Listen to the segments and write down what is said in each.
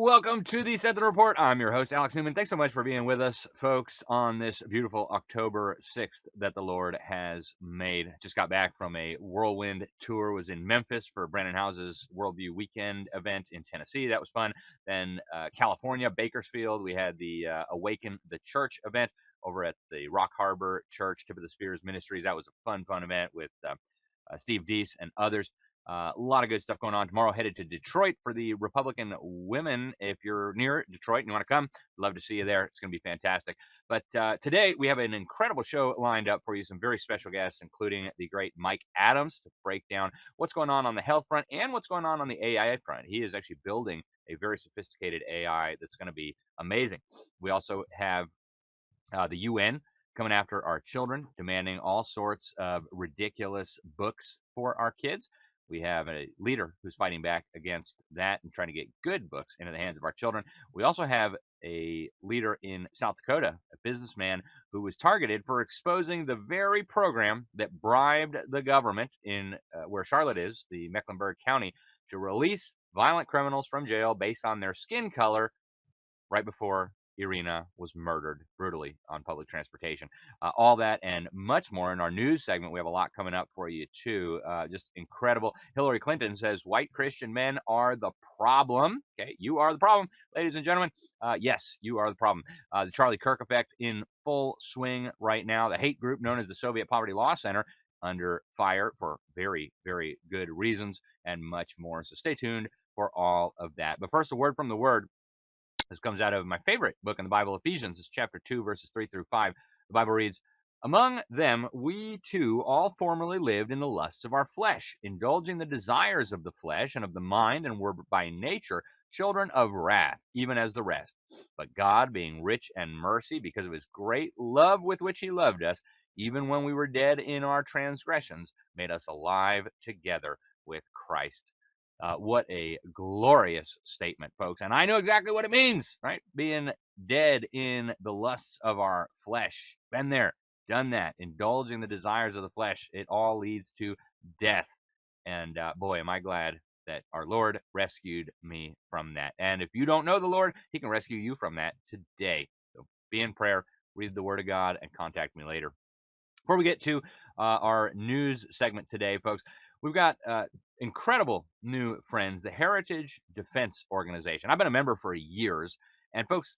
Welcome to the Sentinel Report. I'm your host, Alex Newman. Thanks so much for being with us, folks, on this beautiful October 6th that the Lord has made. Just got back from a whirlwind tour, was in Memphis for Brandon House's Worldview Weekend event in Tennessee. That was fun. Then California, Bakersfield, we had the Awaken the Church event over at the Rock Harbor Church, Tip of the Spears Ministries. That was a fun event with Steve Deese and others. A lot of good stuff going on tomorrow. Headed to Detroit for the Republican Women. If you're near Detroit and you want to come, love to see you there. It's going to be fantastic. But today we have an incredible show lined up for you. Some very special guests, including the great Mike Adams, to break down what's going on the health front and what's going on the AI front. He is actually building a very sophisticated AI that's going to be amazing. We also have the UN coming after our children, demanding all sorts of ridiculous books for our kids. We have a leader who's fighting back against that and trying to get good books into the hands of our children. We also have a leader in South Dakota, a businessman who was targeted for exposing the very program that bribed the government in where Charlotte is, the Mecklenburg County, to release violent criminals from jail based on their skin color right before Irina was murdered brutally on public transportation. All that and much more in our news segment. We have a lot coming up for you, too. Just incredible. Hillary Clinton says white Christian men are the problem. Okay, you are the problem, ladies and gentlemen. Yes, you are the problem. The Charlie Kirk effect in full swing right now. The hate group known as the Soviet Poverty Law Center under fire for very good reasons and much more. So stay tuned for all of that. But first, a word from the Word. This comes out of my favorite book in the Bible, Ephesians. It's chapter 2, verses 3 through 5. The Bible reads, "Among them we too all formerly lived in the lusts of our flesh, indulging the desires of the flesh and of the mind, and were by nature children of wrath, even as the rest. But God, being rich in mercy, because of his great love with which he loved us, even when we were dead in our transgressions, made us alive together with Christ." What a glorious statement, folks. And I know exactly what it means, right? Being dead in the lusts of our flesh. Been there, done that, indulging the desires of the flesh. It all leads to death. And boy, am I glad that our Lord rescued me from that. And if you don't know the Lord, he can rescue you from that today. So be in prayer, read the Word of God, and contact me later. Before we get to our news segment today, folks, we've got incredible new friends, the Heritage Defense Organization. I've been a member for years, and folks,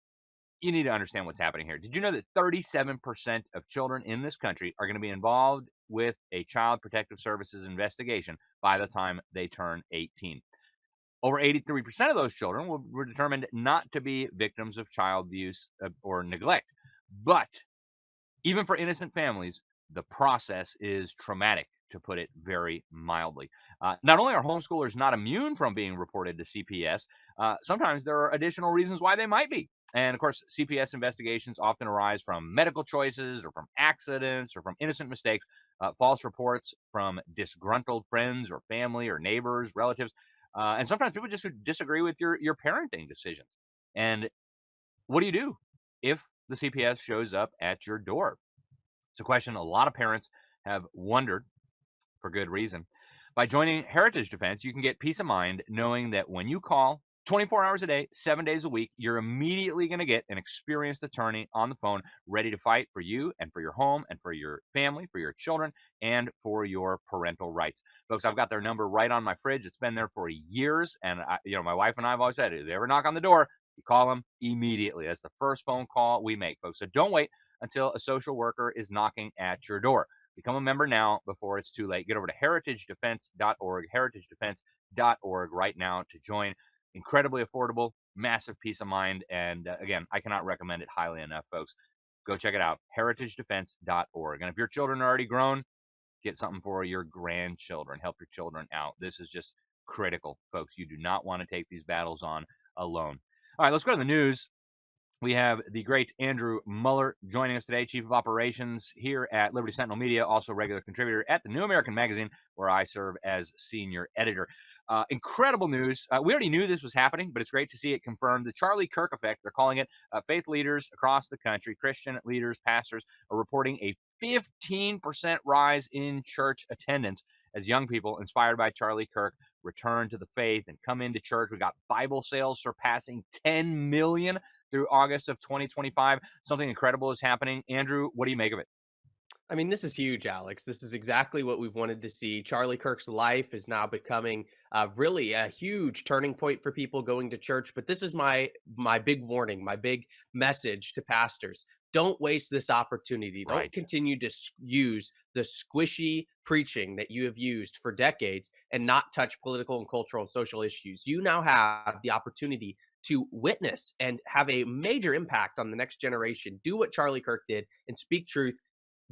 you need to understand what's happening here. Did you know that 37% of children in this country are going to be involved with a Child Protective Services investigation by the time they turn 18? Over 83% of those children were determined not to be victims of child abuse or neglect. But even for innocent families, the process is traumatic, to put it very mildly. Not only are homeschoolers not immune from being reported to CPS, sometimes there are additional reasons why they might be. And of course, CPS investigations often arise from medical choices or from accidents or from innocent mistakes, false reports from disgruntled friends or family or neighbors, relatives. And sometimes people just disagree with your parenting decisions. And what do you do if the CPS shows up at your door? It's a question a lot of parents have wondered, for good reason. By joining Heritage Defense, you can get peace of mind knowing that when you call 24 hours a day, 7 days a week, you're immediately going to get an experienced attorney on the phone ready to fight for you and for your home and for your family, for your children, and for your parental rights. Folks, I've got their number right on my fridge. It's been there for years. And my wife and I have always said, if they ever knock on the door, you call them immediately. That's the first phone call we make, folks. So don't wait until a social worker is knocking at your door. Become a member now before it's too late. Get over to heritagedefense.org, heritagedefense.org right now to join. Incredibly affordable, massive peace of mind. And again, I cannot recommend it highly enough, folks. Go check it out, heritagedefense.org. And if your children are already grown, get something for your grandchildren. Help your children out. This is just critical, folks. You do not want to take these battles on alone. All right, let's go to the news. We have the great Andrew Muller joining us today, Chief of Operations here at Liberty Sentinel Media, also regular contributor at the New American Magazine, where I serve as senior editor. Incredible news. We already knew this was happening, but it's great to see it confirmed. The Charlie Kirk effect, they're calling it. Faith leaders across the country, Christian leaders, pastors, are reporting a 15% rise in church attendance as young people inspired by Charlie Kirk return to the faith and come into church. We got Bible sales surpassing 10 million through August of 2025. Something incredible is happening. Andrew, what do you make of it? I mean, this is huge, Alex. This is exactly what we've wanted to see. Charlie Kirk's life is now becoming really a huge turning point for people going to church. But this is my big warning, my big message to pastors. Don't waste this opportunity. Don't Right. continue to use the squishy preaching that you have used for decades and not touch political and cultural and social issues. You now have the opportunity to witness and have a major impact on the next generation. Do what Charlie Kirk did and speak truth,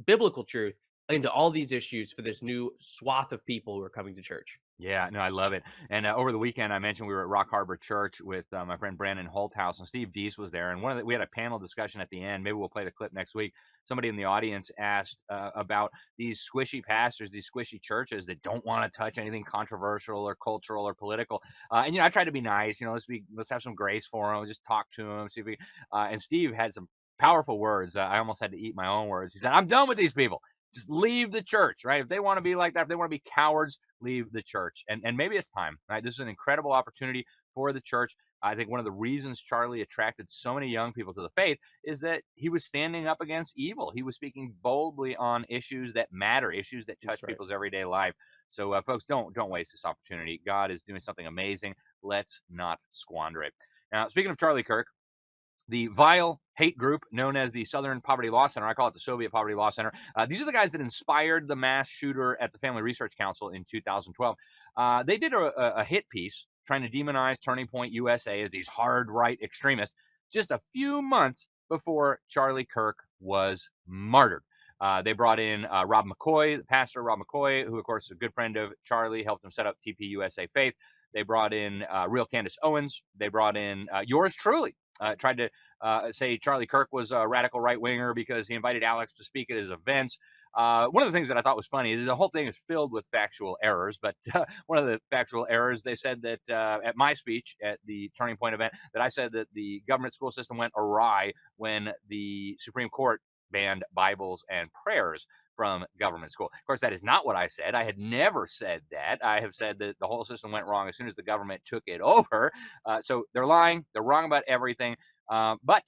biblical truth, into all these issues for this new swath of people who are coming to church. Yeah, no, I love it. And over the weekend, I mentioned we were at Rock Harbor Church with my friend Brandon Holthouse, and Steve Deese was there. And we had a panel discussion at the end. Maybe we'll play the clip next week. Somebody in the audience asked about these squishy pastors, these squishy churches that don't want to touch anything controversial or cultural or political. And I tried to be nice. Let's have some grace for them. Just talk to them. See if we. And Steve had some powerful words. I almost had to eat my own words. He said, "I'm done with these people. Just leave the church," right? If they want to be like that, if they want to be cowards, leave the church. And maybe it's time, right? This is an incredible opportunity for the church. I think one of the reasons Charlie attracted so many young people to the faith is that he was standing up against evil. He was speaking boldly on issues that matter, issues that touch people's everyday life. So, folks, don't waste this opportunity. God is doing something amazing. Let's not squander it. Now, speaking of Charlie Kirk, the vile hate group known as the Southern Poverty Law Center, I call it the Soviet Poverty Law Center. These are the guys that inspired the mass shooter at the Family Research Council in 2012. They did a hit piece trying to demonize Turning Point USA as these hard right extremists just a few months before Charlie Kirk was martyred. They brought in Rob McCoy, the pastor Rob McCoy, who, of course, is a good friend of Charlie, helped him set up TPUSA Faith. They brought in real Candace Owens. They brought in yours truly. Tried to say Charlie Kirk was a radical right-winger because he invited Alex to speak at his events. One of the things that I thought was funny is the whole thing is filled with factual errors, but one of the factual errors, they said that at my speech at the Turning Point event, that I said that the government school system went awry when the Supreme Court banned Bibles and prayers from government school. Of course, that is not what I said. I had never said that. I have said that the whole system went wrong as soon as the government took it over. So they're lying. They're wrong about everything. But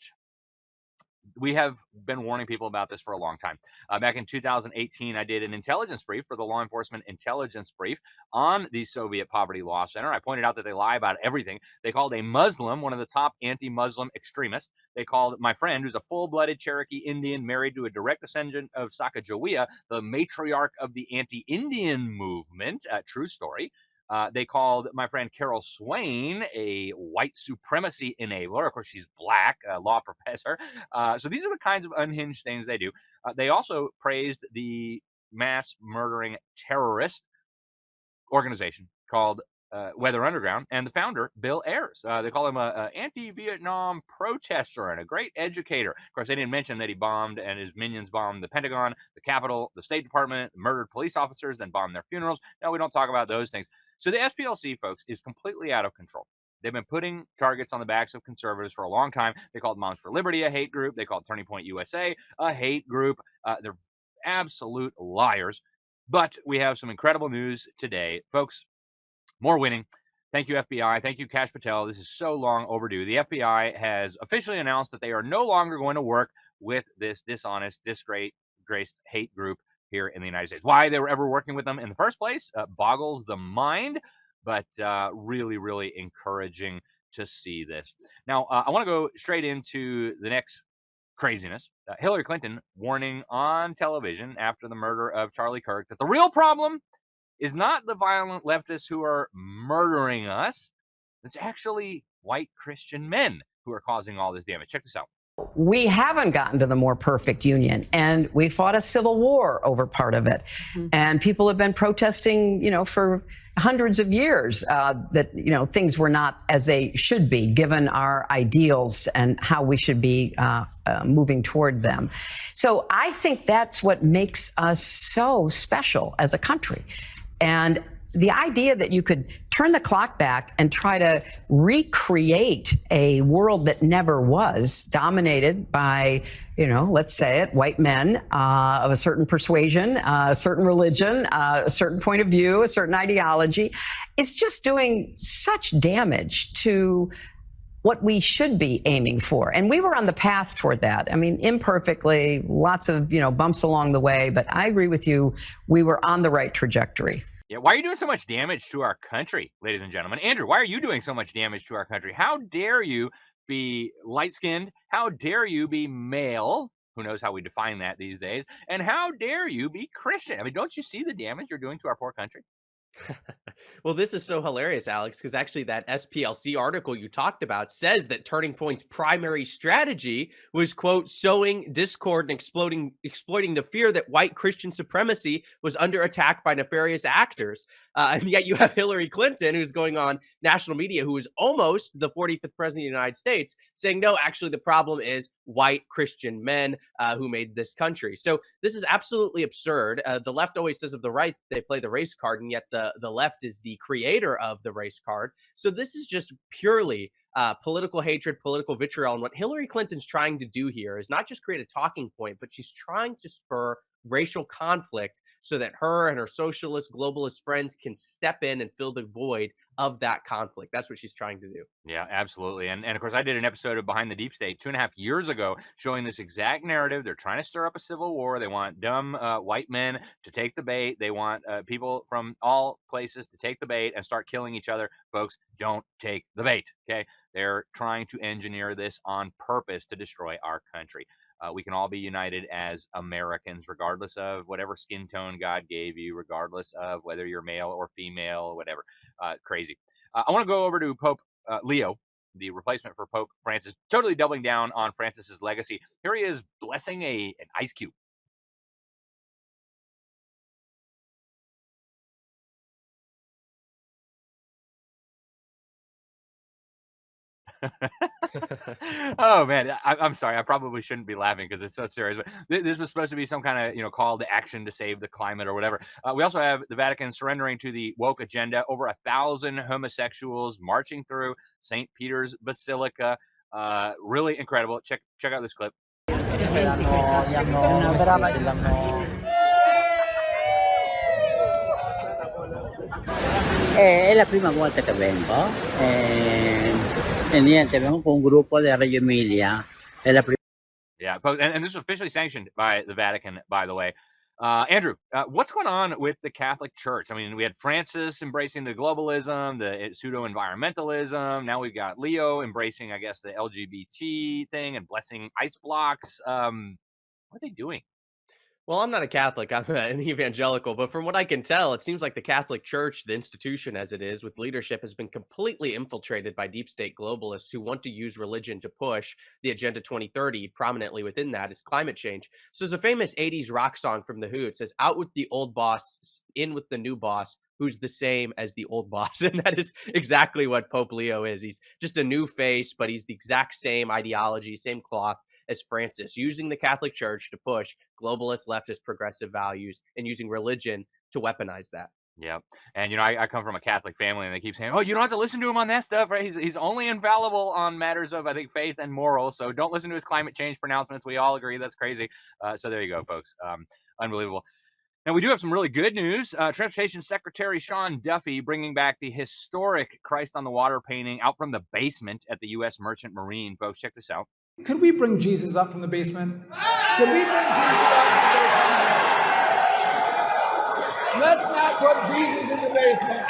we have been warning people about this for a long time. Back in 2018, I did an intelligence brief for the Law Enforcement Intelligence Brief on the Soviet Poverty Law Center. I pointed out that they lie about everything. They called a Muslim one of the top anti-Muslim extremists. They called my friend, who's a full-blooded Cherokee Indian married to a direct descendant of Sacagawea, the matriarch of the anti-Indian movement. True story. They called my friend Carol Swain a white supremacy enabler. Of course, she's black, a law professor. So these are the kinds of unhinged things they do. They also praised the mass murdering terrorist organization called Weather Underground and the founder, Bill Ayers. They call him an anti-Vietnam protester and a great educator. Of course, they didn't mention that he bombed and his minions bombed the Pentagon, the Capitol, the State Department, murdered police officers, then bombed their funerals. No, we don't talk about those things. So the SPLC, folks, is completely out of control. They've been putting targets on the backs of conservatives for a long time. They called Moms for Liberty a hate group. They called Turning Point USA a hate group. They're absolute liars. But we have some incredible news today. Folks, more winning. Thank you, FBI. Thank you, Kash Patel. This is so long overdue. The FBI has officially announced that they are no longer going to work with this dishonest, disgraced hate group here in the United States. Why they were ever working with them in the first place boggles the mind, but really, really encouraging to see this. Now, I want to go straight into the next craziness. Hillary Clinton warning on television after the murder of Charlie Kirk that the real problem is not the violent leftists who are murdering us. It's actually white Christian men who are causing all this damage. Check this out. We haven't gotten to the more perfect union, and we fought a civil war over part of it. And people have been protesting, for hundreds of years that, things were not as they should be, given our ideals and how we should be moving toward them. So I think that's what makes us so special as a country. And the idea that you could turn the clock back and try to recreate a world that never was, dominated by, let's say it, white men of a certain persuasion, a certain religion, a certain point of view, a certain ideology. It's just doing such damage to what we should be aiming for. And we were on the path toward that. I mean, imperfectly, lots of, bumps along the way, but I agree with you. We were on the right trajectory. Yeah, why are you doing so much damage to our country, ladies and gentlemen? Andrew, why are you doing so much damage to our country? How dare you be light-skinned? How dare you be male? Who knows how we define that these days? And how dare you be Christian? I mean, don't you see the damage you're doing to our poor country? Well, this is so hilarious, Alex, because actually that SPLC article you talked about says that Turning Point's primary strategy was, quote, sowing discord and exploiting the fear that white Christian supremacy was under attack by nefarious actors. And yet you have Hillary Clinton, who's going on national media, who is almost the 45th president of the United States, saying, no, actually, the problem is white Christian men who made this country. So this is absolutely absurd. The left always says of the right, they play the race card, and yet the left is the creator of the race card. So this is just purely political hatred, political vitriol. And what Hillary Clinton's trying to do here is not just create a talking point, but she's trying to spur racial conflict so that her and her socialist, globalist friends can step in and fill the void of that conflict. That's what she's trying to do. Yeah, absolutely. And of course, I did an episode of Behind the Deep State 2.5 years ago showing this exact narrative. They're trying to stir up a civil war. They want dumb white men to take the bait. They want people from all places to take the bait and start killing each other. Folks, don't take the bait, okay? They're trying to engineer this on purpose to destroy our country. We can all be united as Americans, regardless of whatever skin tone God gave you, regardless of whether you're male or female or whatever. Crazy. I want to go over to Pope Leo, the replacement for Pope Francis, totally doubling down on Francis's legacy. Here he is blessing an ice cube. Oh man, I'm sorry. I probably shouldn't be laughing because it's so serious. But this was supposed to be some kind of call to action to save the climate or whatever. We also have the Vatican surrendering to the woke agenda. Over 1,000 homosexuals marching through St. Peter's Basilica. Really incredible. Check out this clip. È la prima volta che vengo e niente, abbiamo un gruppo di Reggio Emilia. È la prima. Yeah, and this is officially sanctioned by the Vatican, by the way. Andrew, what's going on with the Catholic Church? I mean, we had Francis embracing the globalism, the pseudo-environmentalism. Now we've got Leo embracing, I guess, the LGBT thing and blessing ice blocks. What are they doing? Well, I'm not a Catholic, I'm an evangelical, but from what I can tell, it seems like the Catholic Church, the institution as it is, with leadership, has been completely infiltrated by deep state globalists who want to use religion to push the Agenda 2030. Prominently within that is climate change. So there's a famous 80s rock song from The Who. It says, out with the old boss, in with the new boss, who's the same as the old boss. And that is exactly what Pope Leo is. He's just a new face, but he's the exact same ideology, same cloth as Francis, using the Catholic Church to push globalist, leftist, progressive values and using religion to weaponize that. Yeah. And, I come from a Catholic family and they keep saying, oh, you don't have to listen to him on that stuff, right? He's only infallible on matters of, I think, faith and moral. So don't listen to his climate change pronouncements. We all agree that's crazy. So there you go, folks. Unbelievable. Now, we do have some really good news. Transportation Secretary Sean Duffy bringing back the historic Christ on the Water painting out from the basement at the U.S. Merchant Marine. Folks, check this out. Could we bring Jesus up from the basement? Could we bring Jesus up from the basement? Let's not put Jesus in the basement.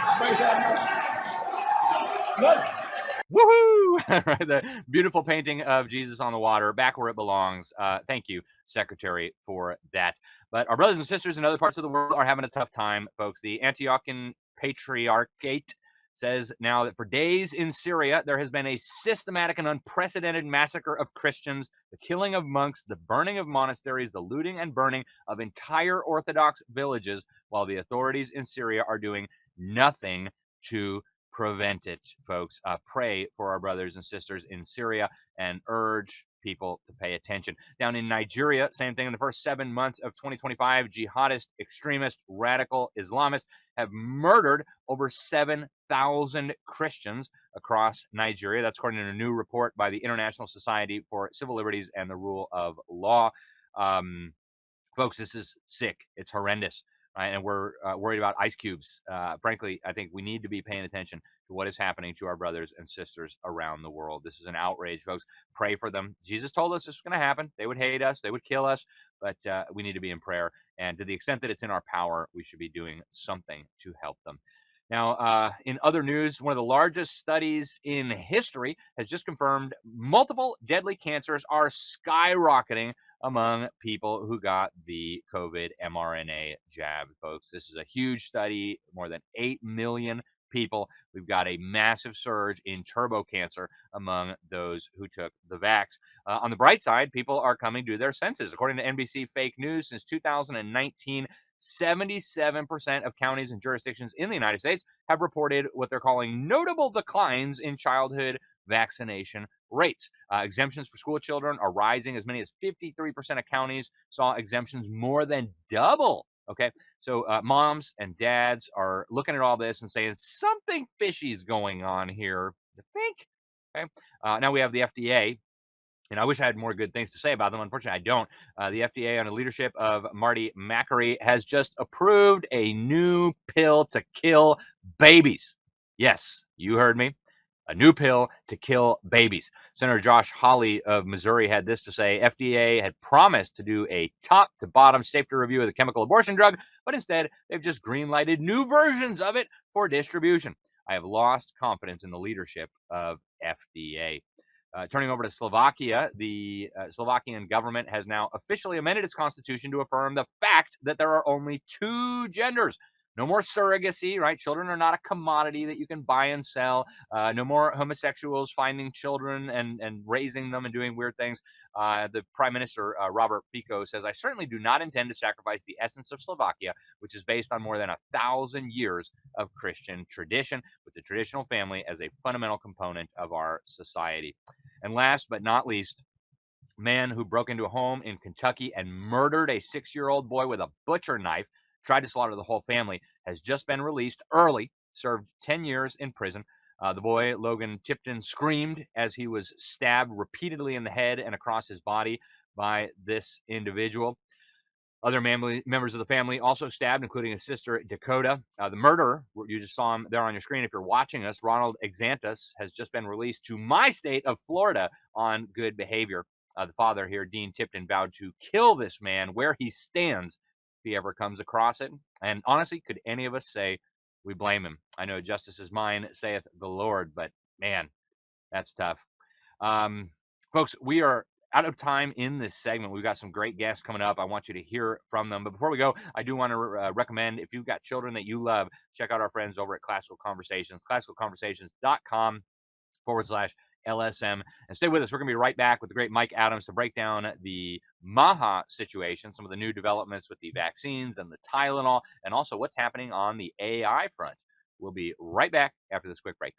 Woohoo! Right, the beautiful painting of Jesus on the water, back where it belongs. Thank you, Secretary, for that. But our brothers and sisters in other parts of the world are having a tough time, folks. The Antiochian Patriarchate says now that for days in Syria, there has been a systematic and unprecedented massacre of Christians, the killing of monks, the burning of monasteries, the looting and burning of entire Orthodox villages, while the authorities in Syria are doing nothing to prevent it, folks. Pray for our brothers and sisters in Syria and urge people to pay attention. Down in Nigeria, same thing. In the first 7 months of 2025, jihadist, extremist, radical Islamists have murdered over 7,000 Christians across Nigeria. That's according to a new report by the International Society for Civil Liberties and the Rule of Law. Folks, this is sick. It's horrendous. Right? And we're worried about ice cubes. Frankly, I think we need to be paying attention to what is happening to our brothers and sisters around the world. This is an outrage, folks. Pray for them. Jesus told us this was going to happen. They would hate us. They would kill us. But we need to be in prayer. And to the extent that it's in our power, we should be doing something to help them. Now, in other news, one of the largest studies in history has just confirmed multiple deadly cancers are skyrocketing among people who got the COVID mRNA jab, folks. This is a huge study, more than 8 million people. We've got a massive surge in turbo cancer among those who took the vax. On the bright side, people are coming to their senses. According to NBC Fake News, since 2019, 77% of counties and jurisdictions in the United States have reported what they're calling notable declines in childhood vaccination rates. Exemptions for school children are rising. As many as 53% of counties saw exemptions more than double. Okay, so moms and dads are looking at all this and saying something fishy is going on here. You think? Okay. Now we have the FDA. And I wish I had more good things to say about them. Unfortunately, I don't. The FDA, under the leadership of Marty Makary, has just approved a new pill to kill babies. Yes, you heard me. A new pill to kill babies. Senator Josh Hawley of Missouri had this to say. FDA had promised to do a top-to-bottom safety review of the chemical abortion drug, but instead, they've just green-lighted new versions of it for distribution. I have lost confidence in the leadership of FDA. Turning over to Slovakia, the Slovakian government has now officially amended its constitution to affirm the fact that there are only two genders. No more surrogacy, right? Children are not a commodity that you can buy and sell. No more homosexuals finding children and raising them and doing weird things. The Prime Minister, Robert Fico, says, I certainly do not intend to sacrifice the essence of Slovakia, which is based on more than 1,000 years of Christian tradition, with the traditional family as a fundamental component of our society. And last but not least, a man who broke into a home in Kentucky and murdered a 6-year-old boy with a butcher knife, tried to slaughter the whole family, has just been released early, served 10 years in prison. The boy, Logan Tipton, screamed as he was stabbed repeatedly in the head and across his body by this individual. Other members of the family also stabbed, including his sister, Dakota. The murderer, you just saw him there on your screen if you're watching us, Ronald Exantis, has just been released to my state of Florida on good behavior. The father here, Dean Tipton, vowed to kill this man where he stands if he ever comes across it. And honestly, could any of us say we blame him? I know justice is mine, saith the Lord, but man, that's tough. Folks, we are out of time in this segment. We've got some great guests coming up. I want you to hear from them. But before we go, I do want to recommend, if you've got children that you love, check out our friends over at Classical Conversations, classicalconversations.com/LSM. And stay with us. We're going to be right back with the great Mike Adams to break down the MAHA situation, some of the new developments with the vaccines and the Tylenol, and also what's happening on the AI front. We'll be right back after this quick break.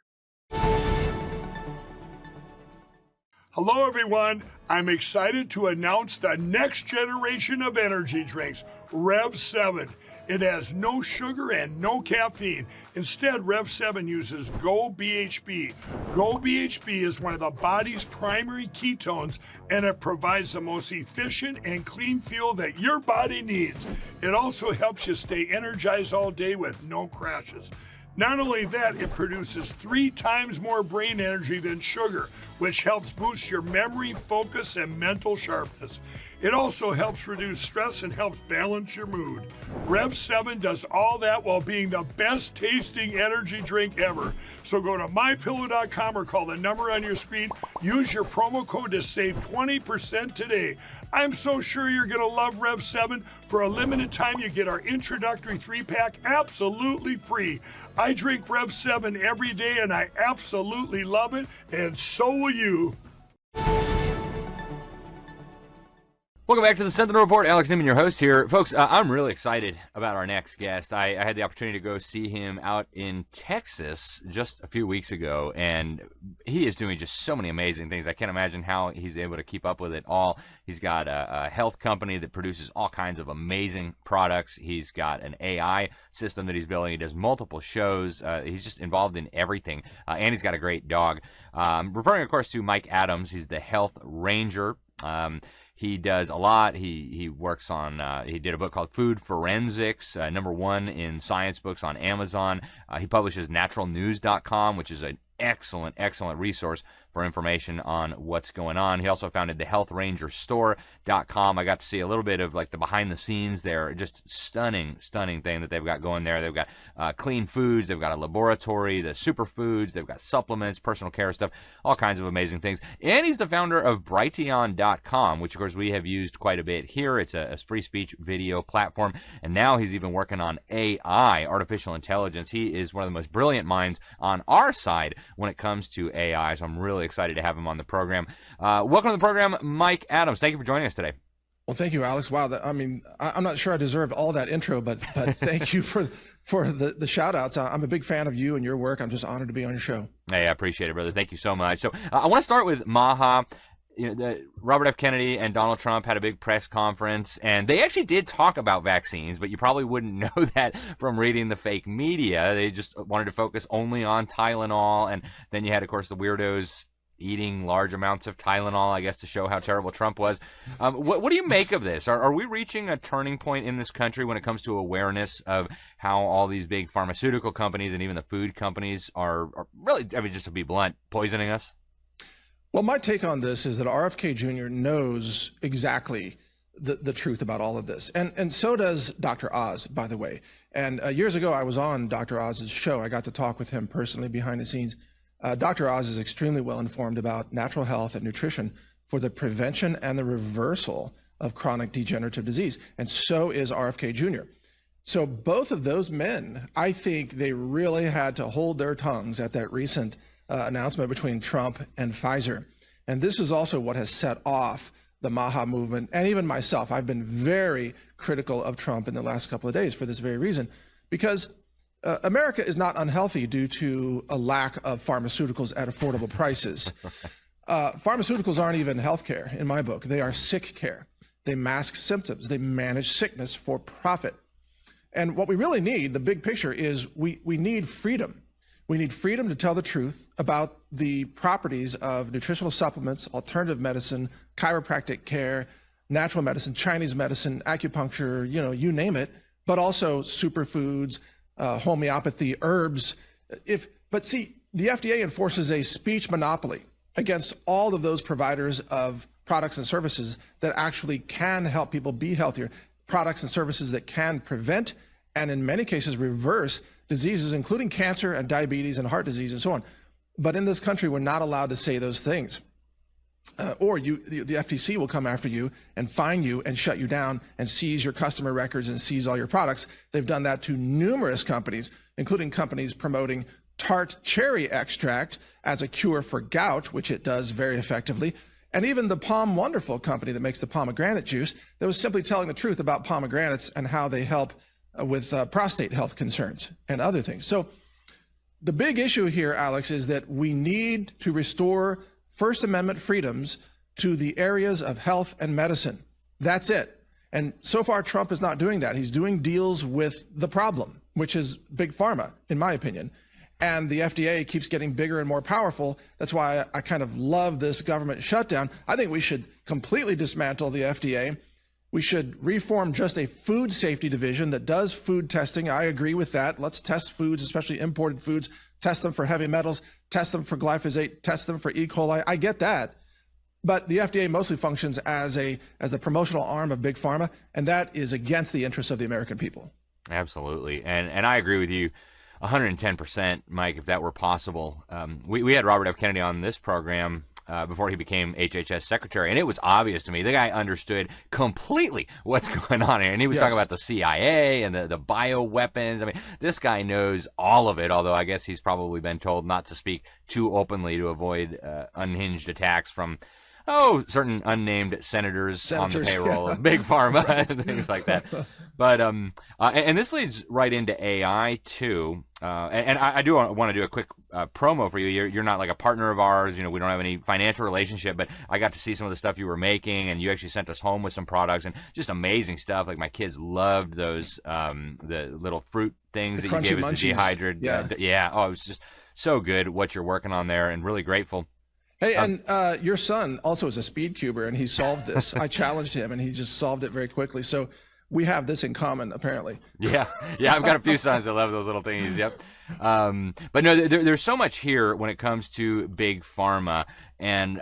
Hello, everyone. I'm excited to announce the next generation of energy drinks, Rev 7. It has no sugar and no caffeine. Instead, Rev 7 uses Go BHB. Go BHB is one of the body's primary ketones, and it provides the most efficient and clean fuel that your body needs. It also helps you stay energized all day with no crashes. Not only that, it produces 3 times more brain energy than sugar, which helps boost your memory, focus, and mental sharpness. It also helps reduce stress and helps balance your mood. Rev 7 does all that while being the best tasting energy drink ever. So go to mypillow.com or call the number on your screen. Use your promo code to save 20% today. I'm so sure you're going to love Rev 7. For a limited time, you get our introductory 3-pack absolutely free. I drink Rev 7 every day, and I absolutely love it, and so will you. Welcome back to the Sentinel Report. Alex Newman, your host here. Folks, I'm really excited about our next guest. I had the opportunity to go see him out in Texas just a few weeks ago, and he is doing just so many amazing things. I can't imagine how he's able to keep up with it all. He's got a health company that produces all kinds of amazing products. He's got an AI system that he's building. He does multiple shows. He's just involved in everything, and he's got a great dog. Referring, of course, to Mike Adams. He's the Health Ranger. He does a lot. He works on, he did a book called Food Forensics, #1 in science books on Amazon. He publishes naturalnews.com, which is an excellent resource for information on what's going on. He also founded the healthrangerstore.com. I got to see a little bit of like the behind the scenes there. Just stunning thing that they've got going there. They've got clean foods. They've got a laboratory, the superfoods. They've got supplements, personal care stuff, all kinds of amazing things. And he's the founder of Brighteon.com, which of course we have used quite a bit here. It's a free speech video platform. And now he's even working on AI, artificial intelligence. He is one of the most brilliant minds on our side when it comes to AI. So I'm really excited to have him on the program. Welcome to the program, Mike Adams. Thank you for joining us today. Well, thank you, Alex. Wow, I'm not sure I deserved all that intro, but thank you for the shout outs. I'm a big fan of you and your work. I'm just honored to be on your show. Hey, I appreciate it, brother. Thank you so much. So I want to start with MAHA. You know, Robert F. Kennedy and Donald Trump had a big press conference, and they actually did talk about vaccines, but you probably wouldn't know that from reading the fake media. They just wanted to focus only on Tylenol, and then you had, of course, the weirdos eating large amounts of Tylenol, I guess, to show how terrible Trump was. What do you make of this? Are we reaching a turning point in this country when it comes to awareness of how all these big pharmaceutical companies and even the food companies are really, I mean, just to be blunt, poisoning us? Well, my take on this is that RFK Jr. knows exactly the truth about all of this. And so does Dr. Oz, by the way. And years ago, I was on Dr. Oz's show. I got to talk with him personally behind the scenes. Dr. Oz is extremely well informed about natural health and nutrition for the prevention and the reversal of chronic degenerative disease. And so is RFK Jr. So both of those men, I think they really had to hold their tongues at that recent announcement between Trump and Pfizer. And this is also what has set off the MAHA movement. And even myself, I've been very critical of Trump in the last couple of days for this very reason, because America is not unhealthy due to a lack of pharmaceuticals at affordable prices. Pharmaceuticals aren't even healthcare in my book. They are sick care. They mask symptoms. They manage sickness for profit. And what we really need, the big picture, is we need freedom. We need freedom to tell the truth about the properties of nutritional supplements, alternative medicine, chiropractic care, natural medicine, Chinese medicine, acupuncture, you name it, but also superfoods, homeopathy, herbs. But see, the FDA enforces a speech monopoly against all of those providers of products and services that actually can help people be healthier, products and services that can prevent and in many cases reverse diseases, including cancer and diabetes and heart disease and so on. But in this country, we're not allowed to say those things. Or the FTC will come after you and fine you and shut you down and seize your customer records and seize all your products. They've done that to numerous companies, including companies promoting tart cherry extract as a cure for gout, which it does very effectively. And even the Palm Wonderful company that makes the pomegranate juice, that was simply telling the truth about pomegranates and how they help with prostate health concerns and other things. So the big issue here, Alex, is that we need to restore First Amendment freedoms to the areas of health and medicine. That's it. And so far, Trump is not doing that. He's doing deals with the problem, which is big pharma, in my opinion. And the FDA keeps getting bigger and more powerful. That's why I kind of love this government shutdown. I think we should completely dismantle the FDA. We should reform just a food safety division that does food testing. I agree with that. Let's test foods, especially imported foods, test them for heavy metals, test them for glyphosate, test them for E. coli. I get that. But the FDA mostly functions as the promotional arm of big pharma, and that is against the interests of the American people. Absolutely. And I agree with you 110%, Mike, if that were possible. We had Robert F. Kennedy on this program before he became HHS secretary, and it was obvious to me the guy understood completely what's going on here. And he was talking about the CIA and the bioweapons. I mean, this guy knows all of it, although I guess he's probably been told not to speak too openly to avoid unhinged attacks from certain unnamed senators on the payroll of Big Pharma and things like that. But and this leads right into AI too. And I do want to do a quick promo for you. You're not like a partner of ours. You know, we don't have any financial relationship, but I got to see some of the stuff you were making, and you actually sent us home with some products and just amazing stuff. Like my kids loved those the little fruit things that you gave us, the dehydrated. Yeah. Oh, it was just so good what you're working on there, and really grateful. Hey, and your son also is a speed cuber, and he solved this. I challenged him, and he just solved it very quickly. So we have this in common, apparently. Yeah, I've got a few sons that love those little thingies. Yep. But no, there's so much here when it comes to Big Pharma, and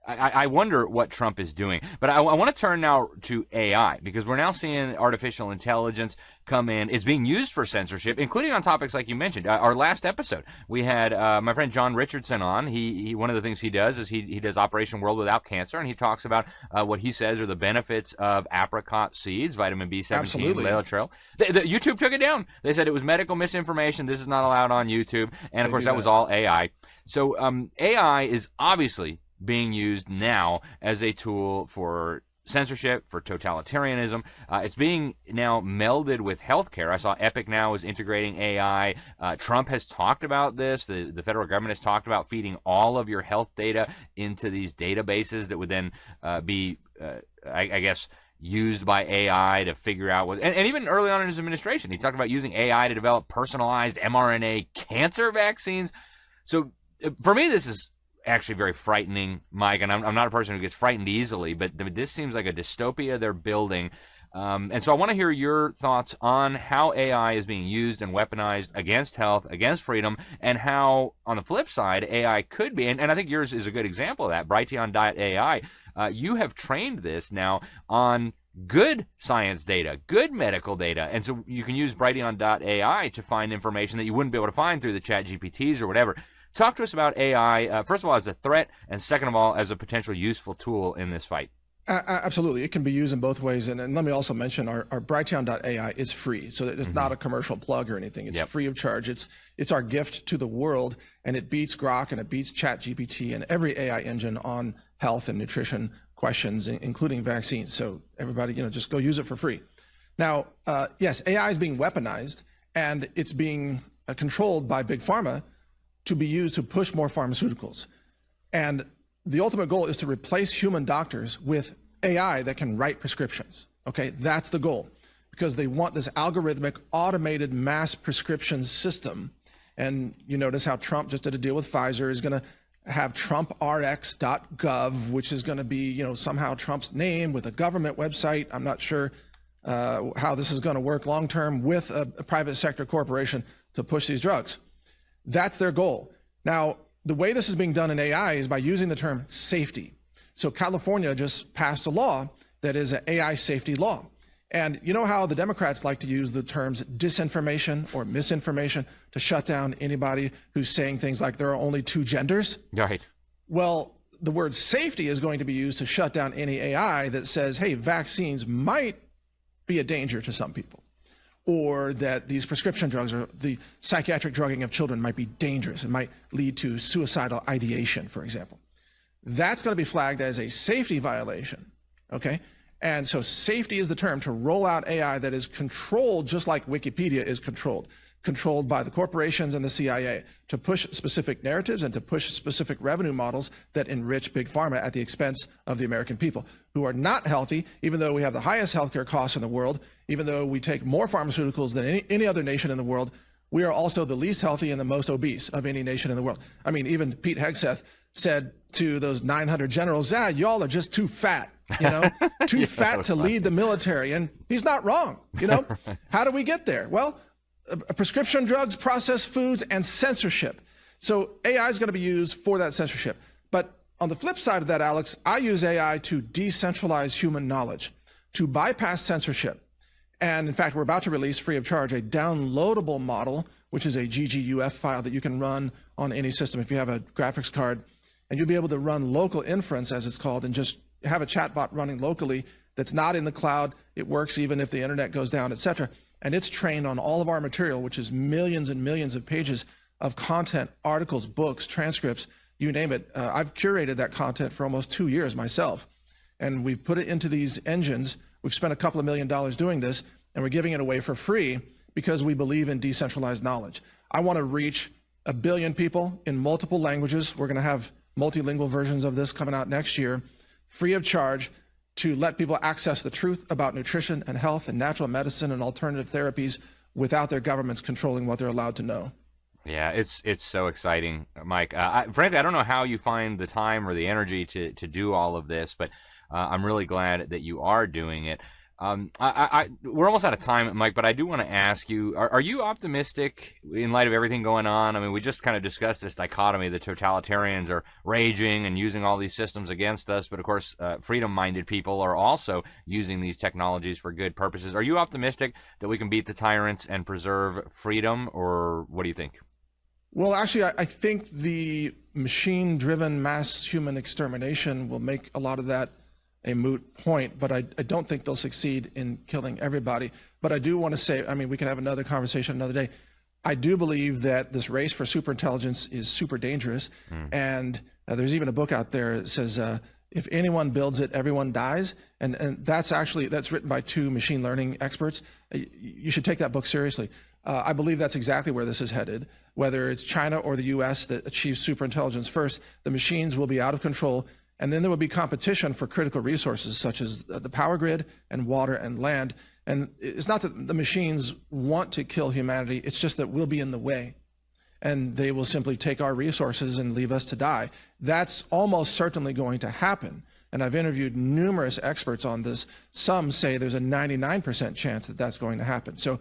I wonder what Trump is doing. But I want to turn now to AI, because we're now seeing artificial intelligence come in. It's being used for censorship, including on topics like you mentioned. Our last episode, we had my friend John Richardson on. He one of the things he does is he does Operation World Without Cancer, and he talks about what he says are the benefits of apricot seeds, vitamin B17, Laetrile. The YouTube took it down. They said it was medical misinformation. This is not allowed on YouTube. And of course, that was all AI. So AI is obviously being used now as a tool for censorship, for totalitarianism. It's being now melded with healthcare. I saw Epic now is integrating AI. Trump has talked about this. The federal government has talked about feeding all of your health data into these databases that would then be, I guess, used by AI to figure out what, and even early on in his administration, he talked about using AI to develop personalized mRNA cancer vaccines. So for me, this is actually very frightening, Mike, and I'm not a person who gets frightened easily, but this seems like a dystopia they're building. And so I want to hear your thoughts on how AI is being used and weaponized against health, against freedom, and how, on the flip side, AI could be, and I think yours is a good example of that, Brighteon.ai. You have trained this now on good science data, good medical data, and so you can use Brighteon.ai to find information that you wouldn't be able to find through the chat GPTs or whatever. Talk to us about AI, first of all, as a threat, and second of all, as a potential useful tool in this fight. Absolutely. It can be used in both ways. And let me also mention our Brighteon.ai is free. So it's not a commercial plug or anything. It's free of charge. It's our gift to the world, and it beats Grok and it beats ChatGPT and every AI engine on health and nutrition questions, including vaccines. So everybody, just go use it for free. Now, yes, AI is being weaponized, and it's being controlled by Big Pharma to be used to push more pharmaceuticals. And the ultimate goal is to replace human doctors with AI that can write prescriptions. Okay, that's the goal, because they want this algorithmic, automated mass prescription system. And you notice how Trump just did a deal with Pfizer, is going to have TrumpRx.gov, which is going to be, somehow Trump's name with a government website. I'm not sure how this is going to work long term with a private sector corporation to push these drugs. That's their goal. Now, the way this is being done in AI is by using the term safety. So California just passed a law that is an AI safety law. And you know how the Democrats like to use the terms disinformation or misinformation to shut down anybody who's saying things like there are only two genders? Right. Well, the word safety is going to be used to shut down any AI that says, hey, vaccines might be a danger to some people, or that these prescription drugs or the psychiatric drugging of children might be dangerous and might lead to suicidal ideation, for example. That's going to be flagged as a safety violation, okay? And so safety is the term to roll out AI that is controlled just like Wikipedia is controlled by the corporations and the CIA to push specific narratives and to push specific revenue models that enrich Big Pharma at the expense of the American people, who are not healthy, even though we have the highest healthcare costs in the world, even though we take more pharmaceuticals than any other nation in the world. We are also the least healthy and the most obese of any nation in the world. I mean, even Pete Hegseth said to those 900 generals, y'all are just too fat, too fat to lead the military. And he's not wrong, How do we get there? Well, prescription drugs, processed foods, and censorship. So AI is going to be used for that censorship. But on the flip side of that, Alex, I use AI to decentralize human knowledge, to bypass censorship. And in fact, we're about to release free of charge a downloadable model, which is a GGUF file that you can run on any system if you have a graphics card. And you'll be able to run local inference, as it's called, and just have a chatbot running locally that's not in the cloud. It works even if the internet goes down, et cetera. And it's trained on all of our material, which is millions and millions of pages of content, articles, books, transcripts you name it. I've curated that content for almost 2 years myself, and we've put it into these engines. We've spent a couple of $1 million doing this, and we're giving it away for free because we believe in decentralized knowledge. I want to reach 1 billion people in multiple languages. We're going to have multilingual versions of this coming out next year, free of charge, to let people access the truth about nutrition and health and natural medicine and alternative therapies without their governments controlling what they're allowed to know. Yeah, it's so exciting, Mike. Frankly, I don't know how you find the time or the energy to do all of this, but I'm really glad that you are doing it. We're almost out of time, Mike, but I do want to ask you, are you optimistic in light of everything going on? I mean, we just kind of discussed this dichotomy. The totalitarians are raging and using all these systems against us, but of course, freedom-minded people are also using these technologies for good purposes. Are you optimistic that we can beat the tyrants and preserve freedom, or what do you think? Well, actually, I think the machine-driven mass human extermination will make a lot of that a moot point, but I don't think they'll succeed in killing everybody. But I do want to say, I mean, we can have another conversation another day. I do believe that this race for superintelligence is super dangerous. And there's even a book out there that says, if anyone builds it, everyone dies. And that's written by 2 machine learning experts. You should take that book seriously. I believe that's exactly where this is headed. Whether it's China or the US that achieves superintelligence first, the machines will be out of control. And then there will be competition for critical resources such as the power grid and water and land. And it's not that the machines want to kill humanity, it's just that we'll be in the way. And they will simply take our resources and leave us to die. That's almost certainly going to happen. And I've interviewed numerous experts on this. Some say there's a 99% chance that that's going to happen. So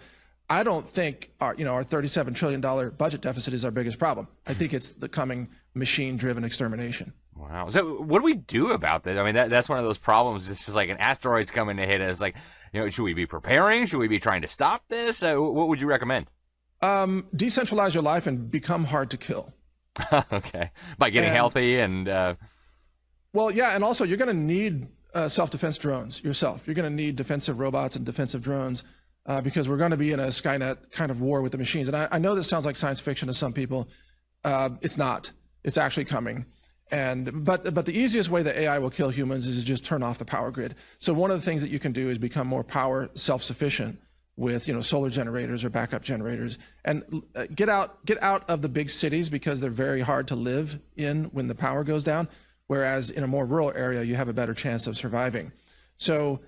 I don't think our $37 trillion budget deficit is our biggest problem. I think it's the coming machine-driven extermination. Wow. So what do we do about this? I mean, that's one of those problems. It's just like an asteroid's coming to hit us. Like, should we be preparing? Should we be trying to stop this? What would you recommend? Decentralize your life and become hard to kill. Okay. By getting healthy and... Well, yeah, and also you're going to need self-defense drones yourself. You're going to need defensive robots and defensive drones because we're going to be in a Skynet kind of war with the machines. And I know this sounds like science fiction to some people. It's not. It's actually coming. But the easiest way that AI will kill humans is to just turn off the power grid. So one of the things that you can do is become more power self-sufficient with solar generators or backup generators, and get out of the big cities because they're very hard to live in when the power goes down. Whereas in a more rural area, you have a better chance of surviving. So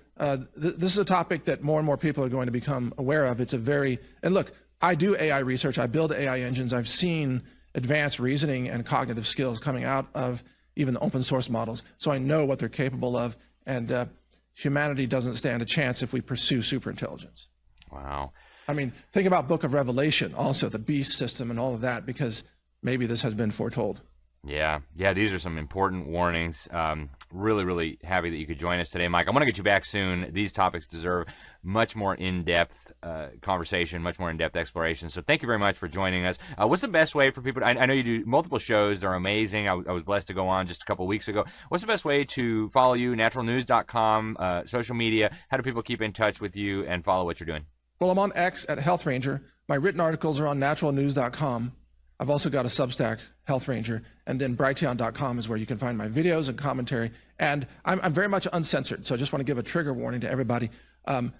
this is a topic that more and more people are going to become aware of. And look, I do AI research. I build AI engines. I've seen advanced reasoning and cognitive skills coming out of even the open source models. So I know what they're capable of, and humanity doesn't stand a chance if we pursue superintelligence. Wow. I mean, think about Book of Revelation, also the beast system and all of that, because maybe this has been foretold. Yeah, these are some important warnings. Really, really happy that you could join us today, Mike. I want to get you back soon. These topics deserve much more in-depth conversation, much more in-depth exploration. So thank you very much for joining us. What's the best way for people I know you do multiple shows. They're amazing. I was blessed to go on just a couple weeks ago. What's the best way to follow you? Naturalnews.com, social media. How do people keep in touch with you and follow what you're doing? Well, I'm on X at Health Ranger. My written articles are on naturalnews.com. I've also got a Substack, Health Ranger, and then Brighteon.com is where you can find my videos and commentary. And I'm very much uncensored, so I just want to give a trigger warning to everybody. I'm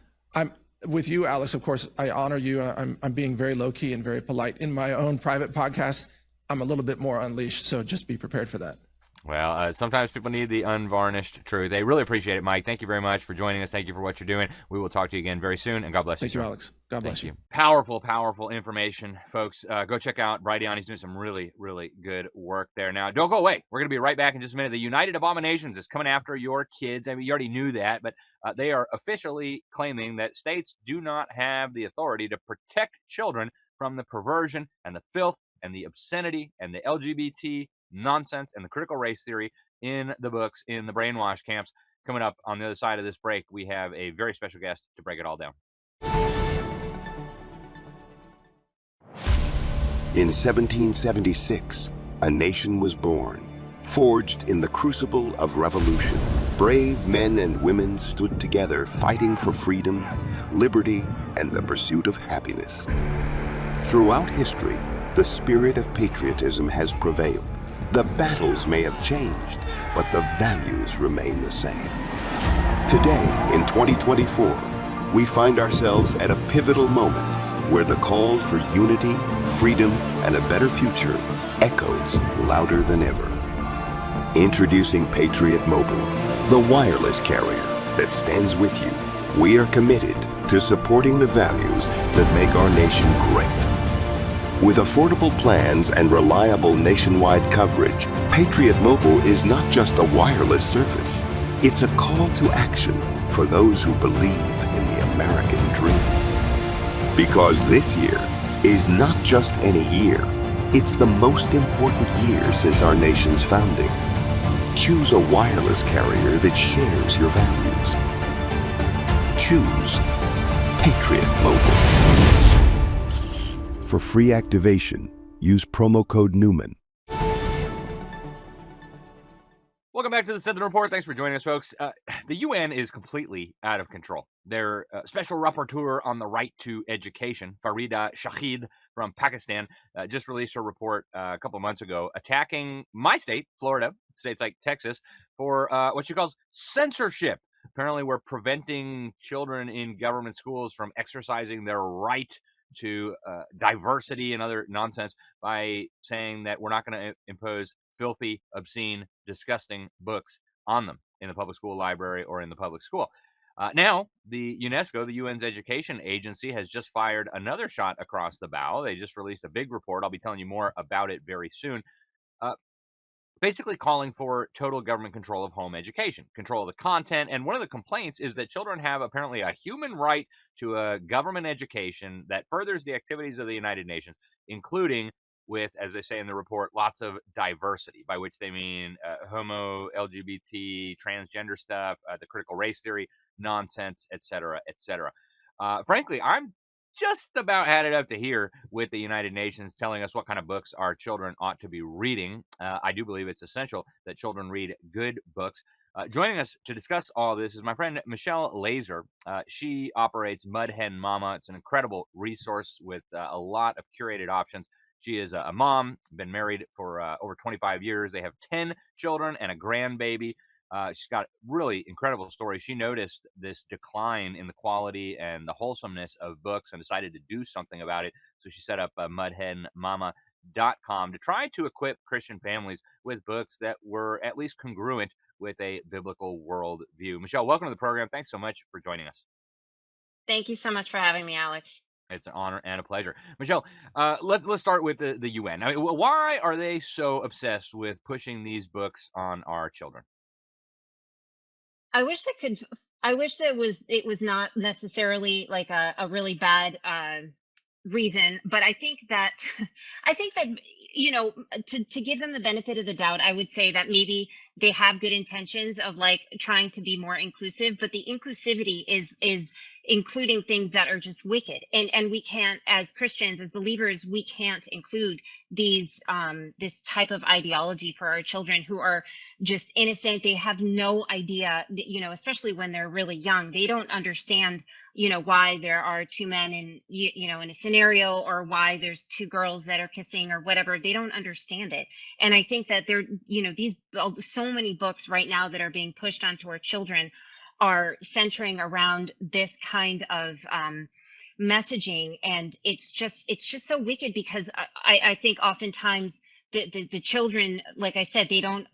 with you, Alex. Of course, I honor you. I'm being very low key and very polite. In my own private podcast, I'm a little bit more unleashed, so just be prepared for that. Well, sometimes people need the unvarnished truth. They really appreciate it, Mike. Thank you very much for joining us. Thank you for what you're doing. We will talk to you again very soon, and God bless you. Thank you, Alex. God bless you. Powerful, powerful information, folks. Go check out Brighteon. He's doing some really, really good work there. Now, don't go away. We're going to be right back in just a minute. The United Abominations is coming after your kids. I mean, you already knew that, but they are officially claiming that states do not have the authority to protect children from the perversion and the filth and the obscenity and the LGBT nonsense and the critical race theory in the books, in the brainwash camps. Coming up on the other side of this break, we have a very special guest to break it all down. In 1776, a nation was born, forged in the crucible of revolution. Brave men and women stood together fighting for freedom, liberty, and the pursuit of happiness. Throughout history, the spirit of patriotism has prevailed, The battles may have changed, but the values remain the same. Today, in 2024, we find ourselves at a pivotal moment where the call for unity, freedom, and a better future echoes louder than ever. Introducing Patriot Mobile, the wireless carrier that stands with you. We are committed to supporting the values that make our nation great. With affordable plans and reliable nationwide coverage, Patriot Mobile is not just a wireless service. It's a call to action for those who believe in the American dream. Because this year is not just any year, it's the most important year since our nation's founding. Choose a wireless carrier that shares your values. Choose Patriot Mobile. For free activation, use promo code Newman. Welcome back to the Sentinel Report. Thanks for joining us, folks. The UN is completely out of control. Their special rapporteur on the right to education, Farida Shahid from Pakistan, just released a report a couple months ago attacking my state, Florida, states like Texas, for what she calls censorship. Apparently, we're preventing children in government schools from exercising their right to diversity and other nonsense by saying that we're not going to impose filthy, obscene, disgusting books on them in the public school library or in the public school. Now, the UNESCO, the UN's education agency, has just fired another shot across the bow. They just released a big report. I'll be telling you more about it very soon. Basically calling for total government control of home education, control of the content. And one of the complaints is that children have apparently a human right to a government education that furthers the activities of the United Nations, including with, as they say in the report, lots of diversity, by which they mean homo, LGBT, transgender stuff, the critical race theory, nonsense, et cetera, et cetera. Frankly, I'm just about had it up to here with the United Nations telling us what kind of books our children ought to be reading. I do believe it's essential that children read good books. Joining us to discuss all this is my friend Michelle Lazor. She operates Mud Hen Mama. It's an incredible resource with a lot of curated options. She is a mom, been married for over 25 years. They have 10 children and a grandbaby. She's got really incredible stories. She noticed this decline in the quality and the wholesomeness of books and decided to do something about it. So she set up mudhenmama.com to try to equip Christian families with books that were at least congruent with a biblical worldview. Michelle, welcome to the program. Thanks so much for joining us. Thank you so much for having me, Alex. It's an honor and a pleasure. Michelle, let's start with the UN. I mean, why are they so obsessed with pushing these books on our children? I wish it was not necessarily like a really bad reason, but I think that to give them the benefit of the doubt, I would say that maybe they have good intentions of like trying to be more inclusive, but the inclusivity is including things that are just wicked, and we can't, as Christians, as believers, we can't include these this type of ideology for our children who are just innocent. They have no idea, especially when they're really young. They don't understand why there are two men in in a scenario, or why there's two girls that are kissing or whatever. They don't understand it. And I think that there these so many books right now that are being pushed onto our children are centering around this kind of messaging, and it's just so wicked, because I think oftentimes the children, like I said, they don't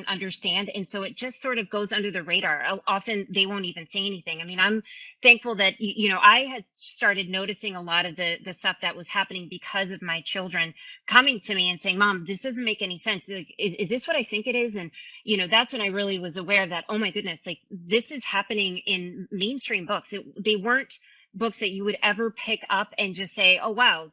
understand, and so it just sort of goes under the radar. Often they won't even say anything. I mean, I'm thankful that I had started noticing a lot of the stuff that was happening because of my children coming to me and saying, "Mom, this doesn't make any sense. Like, is this what I think it is?" And that's when I really was aware that, oh my goodness, like this is happening in mainstream books. They weren't books that you would ever pick up and just say, "Oh wow,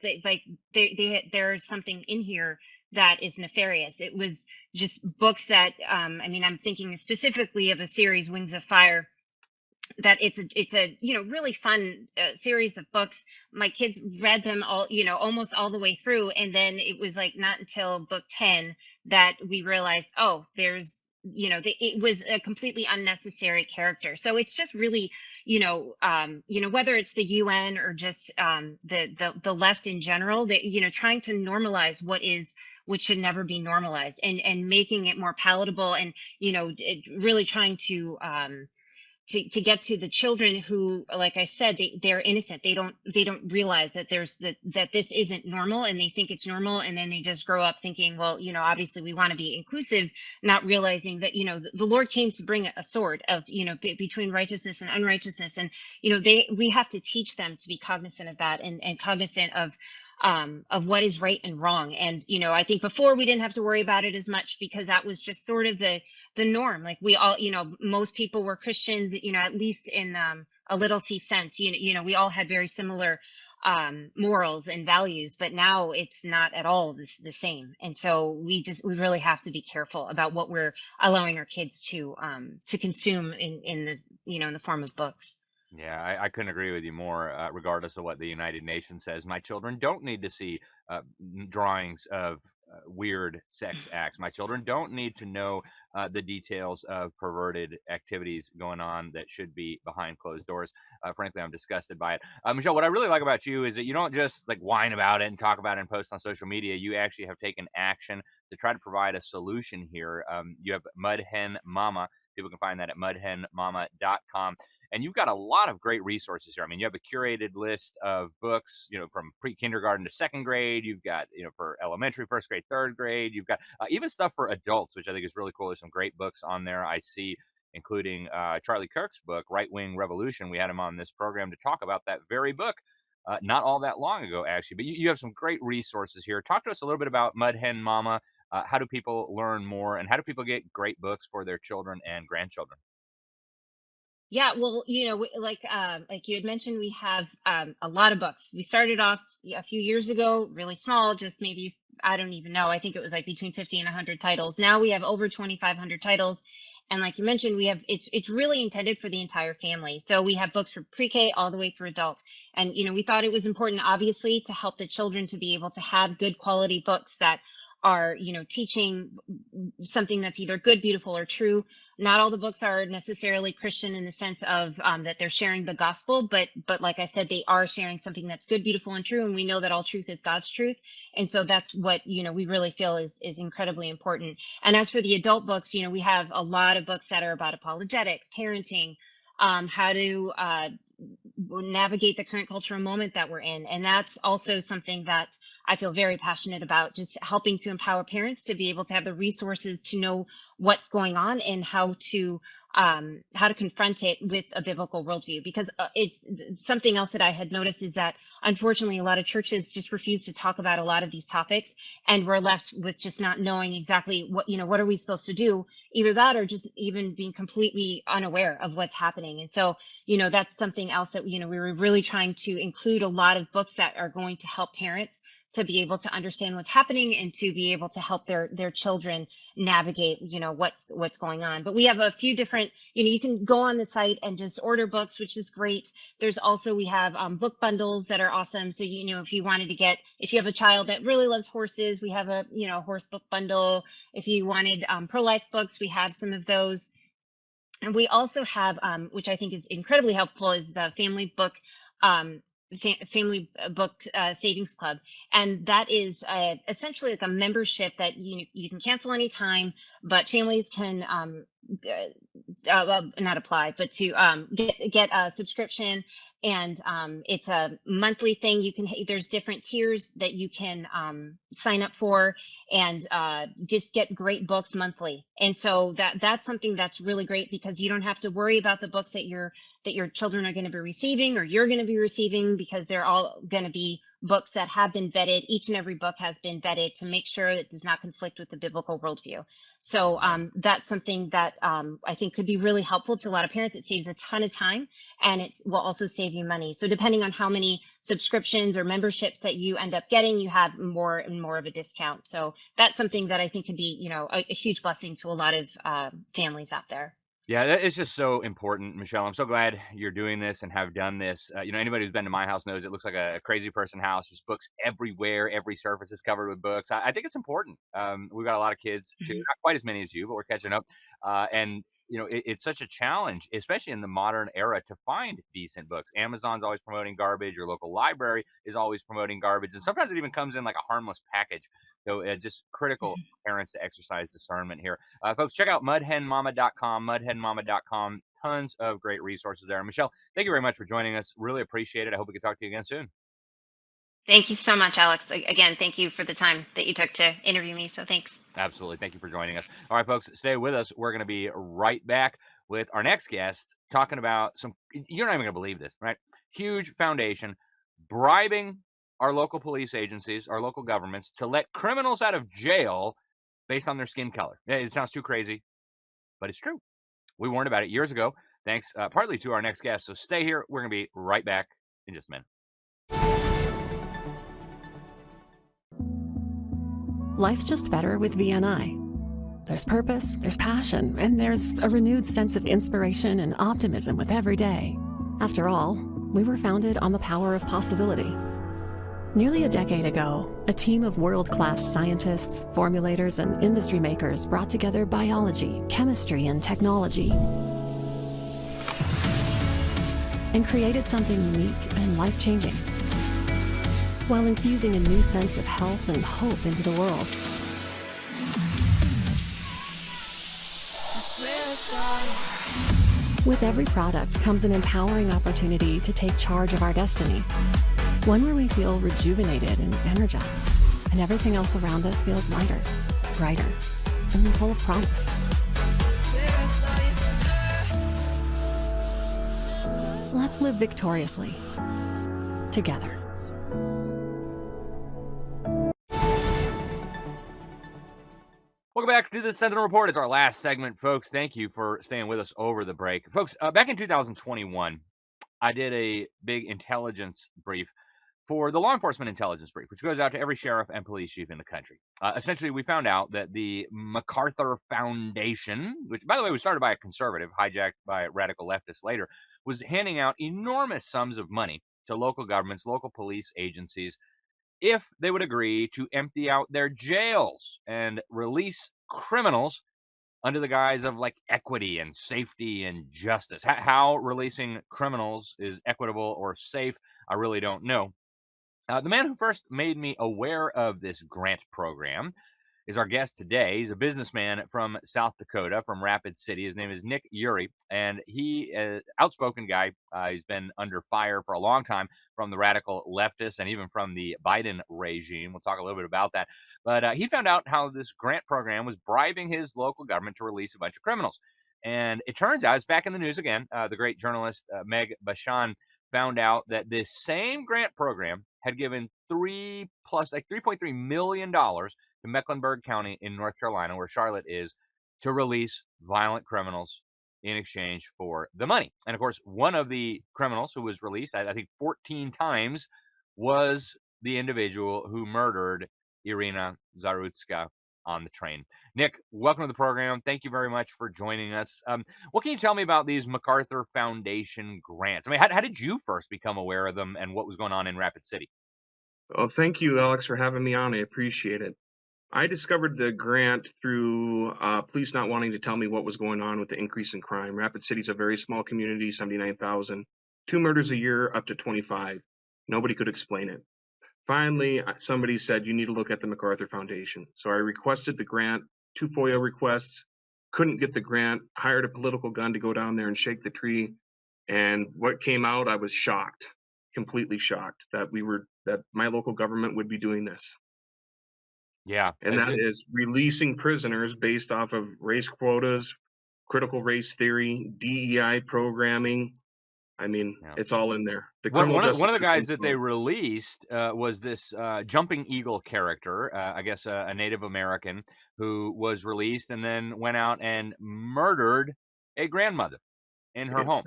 there's something in here that is nefarious." It was just books that I'm thinking specifically of a series, Wings of Fire, that it's a really fun series of books. My kids read them all, almost all the way through, and then it was like not until book 10 that we realized, oh, there's it was a completely unnecessary character. So it's just really whether it's the UN or just the left in general, that trying to normalize what is which should never be normalized, and making it more palatable, and really trying to get to the children who, like I said, they're innocent. They don't realize that that this isn't normal, and they think it's normal, and then they just grow up thinking, well, obviously we want to be inclusive, not realizing that the Lord came to bring a sword of between righteousness and unrighteousness, and we have to teach them to be cognizant of that, and cognizant of what is right and wrong. And I think before we didn't have to worry about it as much, because that was just sort of the norm. Like, we all, most people were Christians, at least in a little c sense. We all had very similar morals and values, but now it's not at all the same. And so we really have to be careful about what we're allowing our kids to consume in the in the form of books. Yeah, I couldn't agree with you more, regardless of what the United Nations says. My children don't need to see drawings of weird sex acts. My children don't need to know the details of perverted activities going on that should be behind closed doors. Frankly, I'm disgusted by it. Michelle, what I really like about you is that you don't just like whine about it and talk about it and post on social media. You actually have taken action to try to provide a solution here. You have Mud Hen Mama. People can find that at mudhenmama.com. And you've got a lot of great resources here. I mean, you have a curated list of books, from pre-kindergarten to second grade. You've got, for elementary, first grade, third grade. You've got even stuff for adults, which I think is really cool. There's some great books on there. I see, including Charlie Kirk's book, Right Wing Revolution. We had him on this program to talk about that very book not all that long ago, actually. But you have some great resources here. Talk to us a little bit about Mud Hen Mama. How do people learn more, and how do people get great books for their children and grandchildren? Yeah, well, like you had mentioned, we have a lot of books. We started off a few years ago, really small, just maybe, I don't even know. I think it was like between 50 and 100 titles. Now we have over 2,500 titles, and like you mentioned, we have it's really intended for the entire family. So we have books for pre-K all the way through adult, and we thought it was important, obviously, to help the children to be able to have good quality books that are teaching something that's either good, beautiful, or true. Not all the books are necessarily Christian in the sense of that they're sharing the gospel, but like I said, they are sharing something that's good, beautiful, and true, and we know that all truth is God's truth. And so that's what we really feel is incredibly important. And as for the adult books, we have a lot of books that are about apologetics, parenting, how to navigate the current cultural moment that we're in. And that's also something that I feel very passionate about, just helping to empower parents to be able to have the resources to know what's going on and how to confront it with a biblical worldview. Because it's something else that I had noticed is that, unfortunately, a lot of churches just refuse to talk about a lot of these topics, and we're left with just not knowing exactly what are we supposed to do. Either that, or just even being completely unaware of what's happening. And so that's something else that we were really trying to include a lot of books that are going to help parents to be able to understand what's happening and to be able to help their children navigate what's going on. But we have a few different, you can go on the site and just order books, which is great. There's also, we have book bundles that are awesome. So if you have a child that really loves horses, we have a horse book bundle. If you wanted pro-life books, we have some of those. And we also have, which I think is incredibly helpful, is the family book savings club. And that is essentially like a membership that you can cancel anytime, but families can not apply, but to get a subscription. And it's a monthly thing. There's different tiers that you can sign up for, and just get great books monthly. And so that's something that's really great, because you don't have to worry about the books that your children are going to be receiving, or you're going to be receiving, because they're all going to be books that have been vetted. Each and every book has been vetted to make sure it does not conflict with the biblical worldview. So that's something that I think could be really helpful to a lot of parents. It saves a ton of time, and it will also save you money. So depending on how many subscriptions or memberships that you end up getting, you have more and more of a discount. So that's something that I think could be a huge blessing to a lot of families out there. Yeah, that is just so important, Michelle. I'm so glad you're doing this and have done this. Anybody who's been to my house knows it looks like a crazy person house. There's books everywhere. Every surface is covered with books. I think it's important. We've got a lot of kids too, not quite as many as you, but we're catching up. And it's such a challenge, especially in the modern era, to find decent books. Amazon's always promoting garbage. Your local library is always promoting garbage. And sometimes it even comes in like a harmless package. So just critical for parents to exercise discernment here. Folks, check out mudhenmama.com, mudhenmama.com. Tons of great resources there. Michelle, thank you very much for joining us. Really appreciate it. I hope we can talk to you again soon. Thank you so much, Alex. Again, thank you for the time that you took to interview me. So thanks. Absolutely. Thank you for joining us. All right, folks, stay with us. We're going to be right back with our next guest talking about you're not even going to believe this, right? Huge foundation bribing our local police agencies, our local governments to let criminals out of jail based on their skin color. It sounds too crazy, but it's true. We warned about it years ago, thanks partly to our next guest. So stay here. We're going to be right back in just a minute. Life's just better with VNI. There's purpose, there's passion, and there's a renewed sense of inspiration and optimism with every day. After all, we were founded on the power of possibility. Nearly a decade ago, a team of world-class scientists, formulators, and industry makers brought together biology, chemistry, and technology and created something unique and life-changing, while infusing a new sense of health and hope into the world. With every product comes an empowering opportunity to take charge of our destiny. One where we feel rejuvenated and energized, and everything else around us feels lighter, brighter, and full of promise. Let's live victoriously, together. Welcome back to the Sentinel Report. It's our last segment, folks. Thank you for staying with us over the break. Folks, back in 2021, I did a big intelligence brief for the Law Enforcement Intelligence Brief, which goes out to every sheriff and police chief in the country. Essentially, we found out that the MacArthur Foundation, which, by the way, was started by a conservative, hijacked by radical leftists later, was handing out enormous sums of money to local governments, local police agencies, if they would agree to empty out their jails and release criminals under the guise of like equity and safety and justice. How releasing criminals is equitable or safe, I really don't know. The man who first made me aware of this grant program is our guest today. He's a businessman from South Dakota, from Rapid City. His name is Nick Uhre, and he is an outspoken guy. He's been under fire for a long time from the radical leftists and even from the Biden regime. We'll talk a little bit about that. But he found out how this grant program was bribing his local government to release a bunch of criminals. And it turns out, it's back in the news again. The great journalist Meg Bashan found out that this same grant program had given $3.3 million to Mecklenburg County in North Carolina, where Charlotte is, to release violent criminals in exchange for the money. And of course, one of the criminals who was released, I think 14 times, was the individual who murdered Irina Zarutska on the train. Nick, welcome to the program. Thank you very much for joining us. What can you tell me about these MacArthur Foundation grants? I mean, how did you first become aware of them and what was going on in Rapid City? Well, thank you, Alex, for having me on. I appreciate it. I discovered the grant through police not wanting to tell me what was going on with the increase in crime. Rapid City is a very small community, 79,000, 2 murders a year, up to 25. Nobody could explain it. Finally, somebody said, you need to look at the MacArthur Foundation. So I requested the grant, 2 FOIA requests, couldn't get the grant, hired a political gun to go down there and shake the tree. And what came out, I was shocked, completely shocked that my local government would be doing this. Yeah. And that is releasing prisoners based off of race quotas, critical race theory, DEI programming. I mean, It's all in there. One of the guys that they released was this Jumping Eagle character, I guess a Native American, who was released and then went out and murdered a grandmother in her home.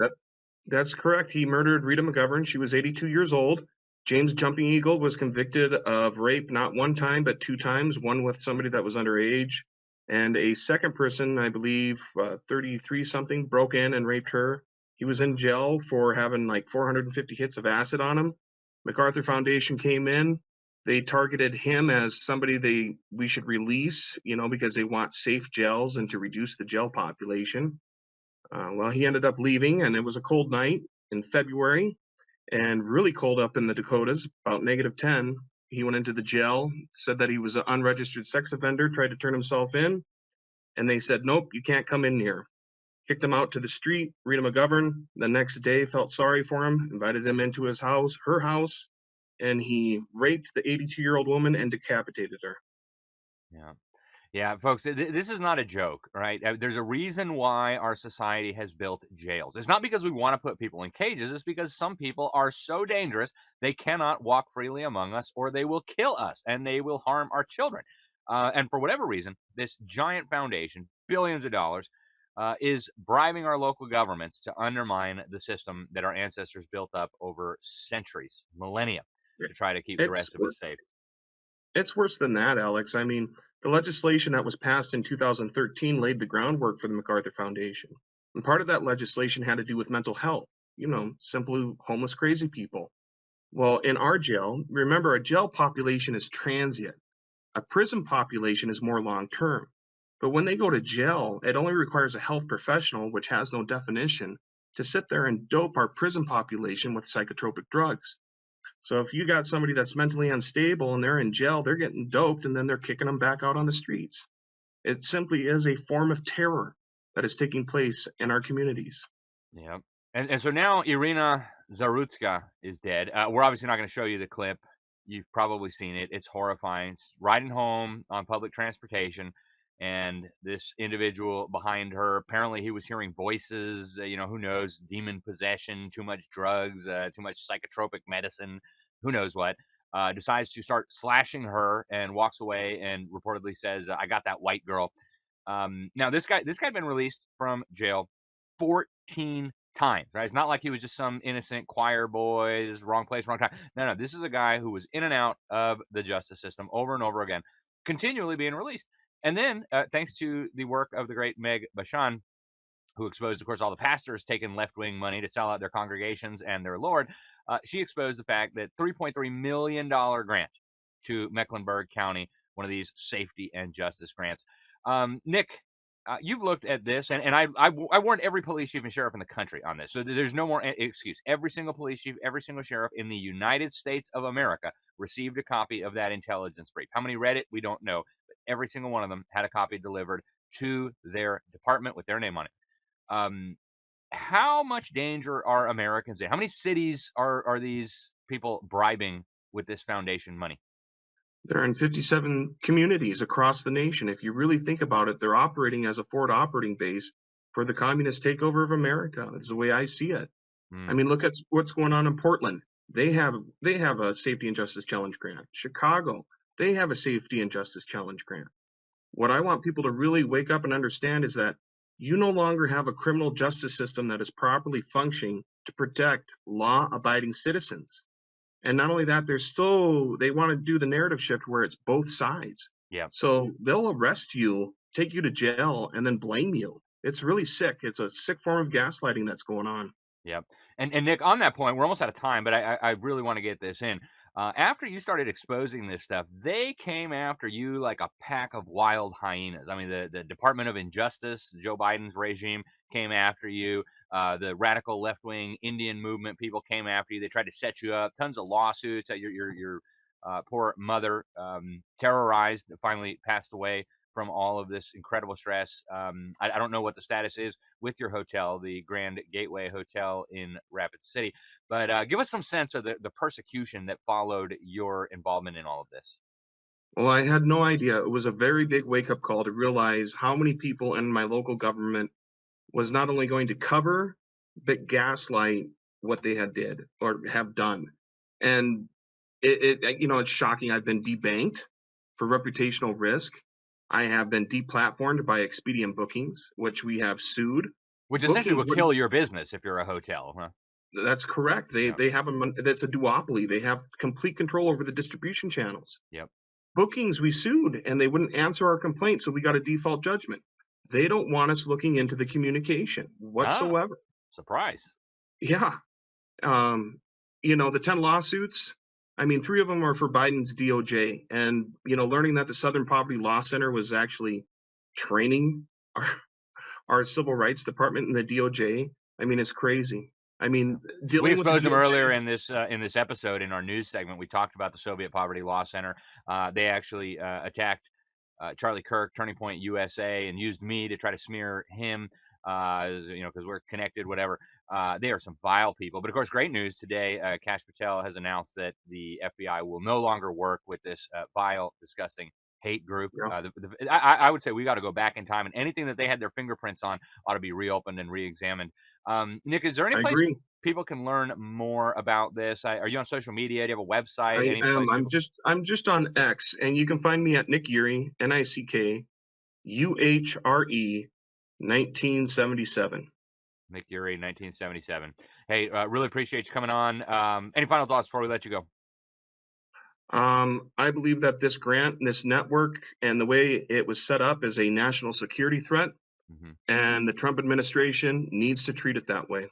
That's correct. He murdered Rita McGovern. She was 82 years old. James Jumping Eagle was convicted of rape not 1 time, but 2 times, one with somebody that was underage. And a second person, I believe, 33-something, broke in and raped her. He was in jail for having like 450 hits of acid on him. MacArthur Foundation came in. They targeted him as somebody we should release, because they want safe jails and to reduce the jail population. Well, he ended up leaving, and it was a cold night in February and really cold up in the Dakotas, about -10. He went into the jail, said that he was an unregistered sex offender, tried to turn himself in, and they said, nope, you can't come in here. Kicked him out to the street, Rita McGovern. The next day felt sorry for him, invited him into his house, her house, and he raped the 82-year-old woman and decapitated her. Yeah. Yeah, folks, this is not a joke, right? There's a reason why our society has built jails. It's not because we want to put people in cages. It's because some people are so dangerous, they cannot walk freely among us, or they will kill us and they will harm our children. And for whatever reason, this giant foundation, billions of dollars, is bribing our local governments to undermine the system that our ancestors built up over centuries, millennia, to try to keep the rest of us safe. It's worse than that, Alex. I mean, the legislation that was passed in 2013 laid the groundwork for the MacArthur Foundation. And part of that legislation had to do with mental health, simply homeless, crazy people. Well, in our jail, remember, a jail population is transient. A prison population is more long term. But when they go to jail, it only requires a health professional, which has no definition, to sit there and dope our prison population with psychotropic drugs. So if you got somebody that's mentally unstable and they're in jail, they're getting doped and then they're kicking them back out on the streets. It simply is a form of terror that is taking place in our communities. Yeah. And so now Irina Zarutska is dead. We're obviously not going to show you the clip. You've probably seen it. It's horrifying. It's riding home on public transportation. And this individual behind her, apparently he was hearing voices, who knows, demon possession, too much drugs, too much psychotropic medicine, who knows what, decides to start slashing her and walks away and reportedly says, I got that white girl. Now, this guy had been released from jail 14 times, right? It's not like he was just some innocent choir boy, this is wrong place, wrong time. No, this is a guy who was in and out of the justice system over and over again, continually being released. And then, thanks to the work of the great Meg Bashan, who exposed, of course, all the pastors taking left-wing money to sell out their congregations and their Lord, she exposed the fact that $3.3 million grant to Mecklenburg County, one of these safety and justice grants. Nick, you've looked at this, and I warned every police chief and sheriff in the country on this, so there's no more excuse. Every single police chief, every single sheriff in the United States of America received a copy of that intelligence brief. How many read it? We don't know. Every single one of them had a copy delivered to their department with their name on it. How much danger are Americans in? How many cities are these people bribing with this foundation money? They're in 57 communities across the nation. If you really think about it, they're operating as a forward operating base for the communist takeover of America. That's the way I see it. I mean, look at what's going on in Portland. They have a safety and justice challenge grant. Chicago, they have a safety and justice challenge grant. What I want people to really wake up and understand is that you no longer have a criminal justice system that is properly functioning to protect law-abiding citizens. And not only that, they want to do the narrative shift where it's both sides. Yeah. So they'll arrest you, take you to jail, and then blame you. It's really sick. It's a sick form of gaslighting that's going on. Yeah. And Nick, on that point, we're almost out of time, but I really want to get this in. After you started exposing this stuff, they came after you like a pack of wild hyenas. I mean, the Department of Injustice, Joe Biden's regime, came after you. The radical left-wing Indian movement people came after you. They tried to set you up. Tons of lawsuits. Your poor mother, terrorized, finally passed away from all of this incredible stress. I don't know what the status is with your hotel, the Grand Gateway Hotel in Rapid City, but give us some sense of the persecution that followed your involvement in all of this. Well, I had no idea. It was a very big wake-up call to realize how many people in my local government was not only going to cover, but gaslight what they had did or have done. And it's shocking. I've been debanked for reputational risk. I have been deplatformed by Expedia Bookings, which we have sued. Which essentially would kill your business if you're a hotel, huh? That's correct. They have that's a duopoly. They have complete control over the distribution channels. Yep. Bookings, we sued, and they wouldn't answer our complaint, so we got a default judgment. They don't want us looking into the communication whatsoever. Surprise. Yeah. The 10 lawsuits, I mean, 3 of them are for Biden's DOJ. And, learning that the Southern Poverty Law Center was actually training our civil rights department and the DOJ. I mean, it's crazy. I mean, We dealing with the exposed them DOJ. earlier in this episode in our news segment. We talked about the Soviet Poverty Law Center. They actually attacked Charlie Kirk, Turning Point USA, and used me to try to smear him. Because we're connected, whatever. They are some vile people. But of course, great news today. Kash Patel has announced that the FBI will no longer work with this vile, disgusting hate group. Yeah. I would say we got to go back in time, and anything that they had their fingerprints on ought to be reopened and re-examined. Nick, is there any I place agree. people can learn more about this? Are you on social media? Do you have a website? I Any am. place people- I'm just on X, and you can find me at Nick Uhre, NICKUHRE 1977. Nick Uhre, 1977. Hey, really appreciate you coming on. Any final thoughts before we let you go? I believe that this grant, this network, and the way it was set up is a national security threat, and the Trump administration needs to treat it that way.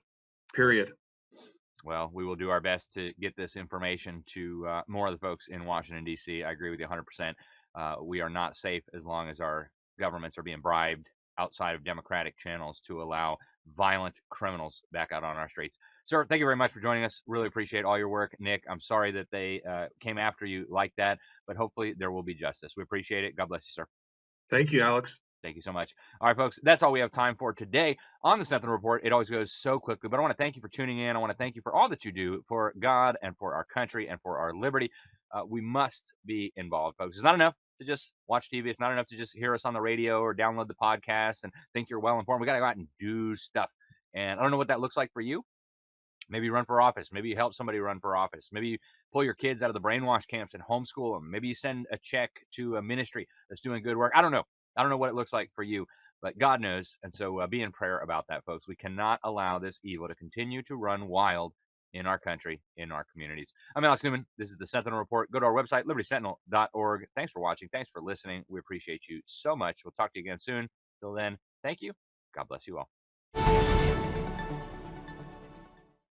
Period. Well, we will do our best to get this information to more of the folks in Washington, D.C. I agree with you 100%. We are not safe as long as our governments are being bribed outside of democratic channels to allow violent criminals back out on our streets. Sir, thank you very much for joining us. Really appreciate all your work. Nick, I'm sorry that they came after you like that, but hopefully there will be justice. We appreciate it. God bless you, sir. Thank you, Alex. Thank you so much. All right, folks, that's all we have time for today on the Sentinel Report. It always goes so quickly, but I want to thank you for tuning in. I want to thank you for all that you do for God and for our country and for our liberty. We must be involved, folks. It's not enough to just watch TV. It's not enough to just hear us on the radio or download the podcast and think you're well informed. We got to go out and do stuff. And I don't know what that looks like for you. Maybe you run for office. Maybe you help somebody run for office. Maybe you pull your kids out of the brainwash camps and homeschool them. Maybe you send a check to a ministry that's doing good work. I don't know. I don't know what it looks like for you, but God knows. And so be in prayer about that, folks. We cannot allow this evil to continue to run wild in our country, in our communities. I'm Alex Newman. This is the Sentinel Report. Go to our website, libertysentinel.org. Thanks for watching. Thanks for listening. We appreciate you so much. We'll talk to you again soon. Till then, thank you. God bless you all.